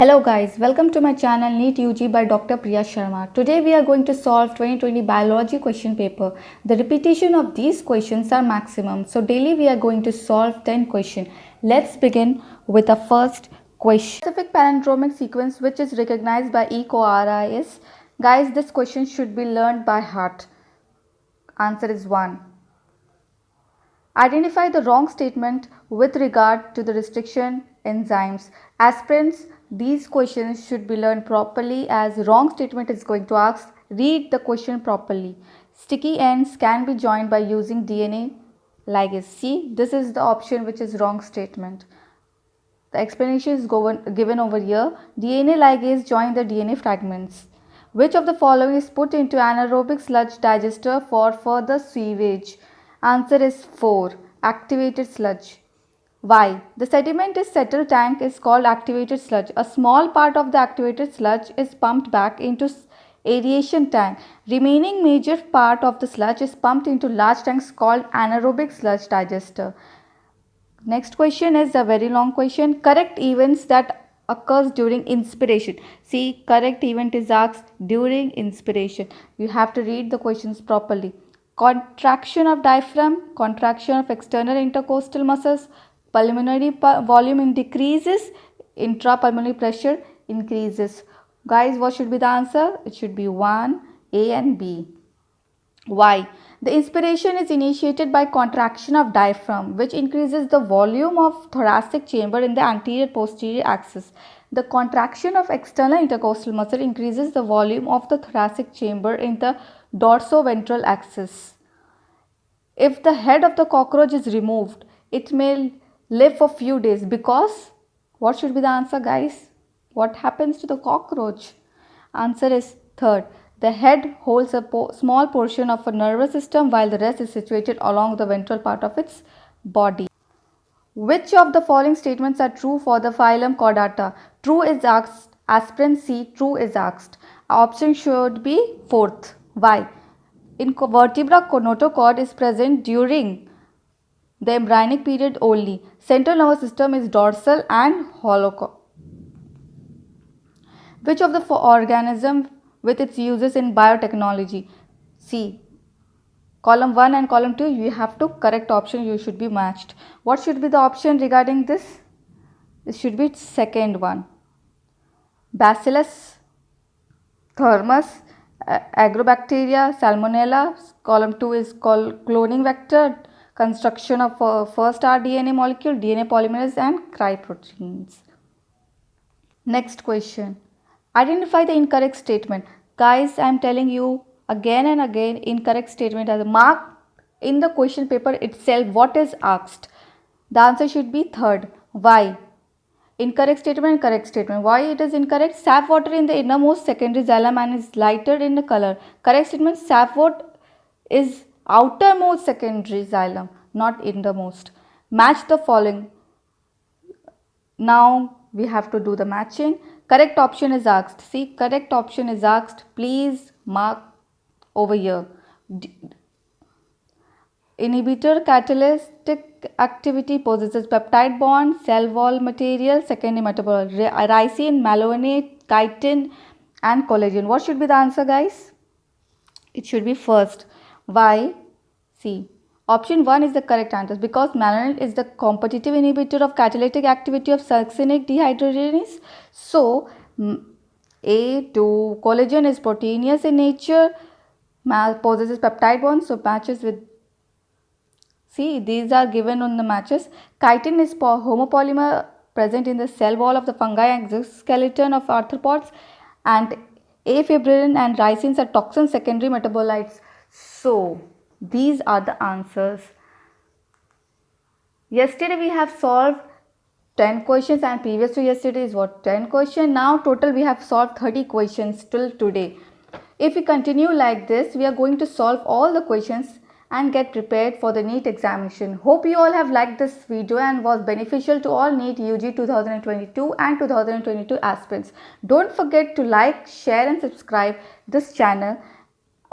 Hello guys, welcome to my channel NEET UG by Dr. Priya Sharma. Today we are going to solve 2020 biology question paper. The repetition of these questions are maximum. So daily we are going to solve 10 questions. Let's begin with the first question. Specific palindromic sequence which is recognized by E. Coara is, guys, this question should be learned by heart. Answer is 1. Identify the wrong statement with regard to the restriction enzymes. Aspirants, these questions should be learned properly as wrong statement is going to ask. Read the question properly. Sticky ends can be joined by using DNA ligase. See, this is the option which is wrong statement. The explanation is given over here. DNA ligase join the DNA fragments. Which of the following is put into anaerobic sludge digester for further sewage? Answer is 4. Activated sludge. Why? The sedimentary settle tank is called activated sludge. A small part of the activated sludge is pumped back into aeration tank. Remaining major part of the sludge is pumped into large tanks called anaerobic sludge digester. Next question is a very long question. Correct events that occurs during inspiration. See, correct event is asked during inspiration. You have to read the questions properly. Contraction of diaphragm, contraction of external intercostal muscles, pulmonary volume decreases, intrapulmonary pressure increases. Guys, what should be the answer? It should be 1, A and B. Why? The inspiration is initiated by contraction of diaphragm, which increases the volume of thoracic chamber in the anterior posterior axis. The contraction of external intercostal muscle increases the volume of the thoracic chamber in the dorsoventral axis. If the head of the cockroach is removed, it may live for few days because what should be the answer, guys? What happens to the cockroach? Answer is 3rd. The head holds a small portion of a nervous system while the rest is situated along the ventral part of its body. Which of the following statements are true for the phylum Chordata? True is asked. Aspirant C. True is asked. Option should be 4th. Why? In vertebra, notochord is present during the embryonic period only. Central nervous system is dorsal and hollow. Which of the organism with its uses in biotechnology? C. Column 1 and column 2, you have to correct option, you should be matched. What should be the option regarding this? It should be second one. Bacillus, thermus, agrobacteria, salmonella. Column 2 is called cloning vector, construction of first rDNA molecule, DNA polymerase and cryoproteins. Next question. Identify the incorrect statement. Guys, I am telling you again and again, incorrect statement as a mark in the question paper itself what is asked. The answer should be 3rd. Why? Incorrect statement and correct statement. Why it is incorrect? Sap water in the innermost secondary xylem and is lighter in the color. Correct statement, sap water is outermost secondary xylem, not innermost. Match the following. Now we have to do the matching. Correct option is asked. See, correct option is asked. Please mark over here. Inhibitor catalytic activity possesses peptide bond, cell wall material, secondary metabolite, ricin, malonate, chitin and collagen. What should be the answer, guys? It should be first. Why? See, option 1 is the correct answer because malonate is the competitive inhibitor of catalytic activity of succinic dehydrogenase. So, A2, collagen is proteinous in nature, possesses peptide bonds, so matches with. See, these are given on the matches. Chitin is homopolymer present in the cell wall of the fungi and exoskeleton of arthropods, and afibrin and ricins are toxin secondary metabolites. So, these are the answers. Yesterday we have solved 10 questions and previous to yesterday is what 10 questions. Now total we have solved 30 questions till today. If we continue like this, we are going to solve all the questions and get prepared for the NEET examination. Hope you all have liked this video and was beneficial to all NEET UG 2022 and 2022 aspirants. Don't forget to like, share and subscribe this channel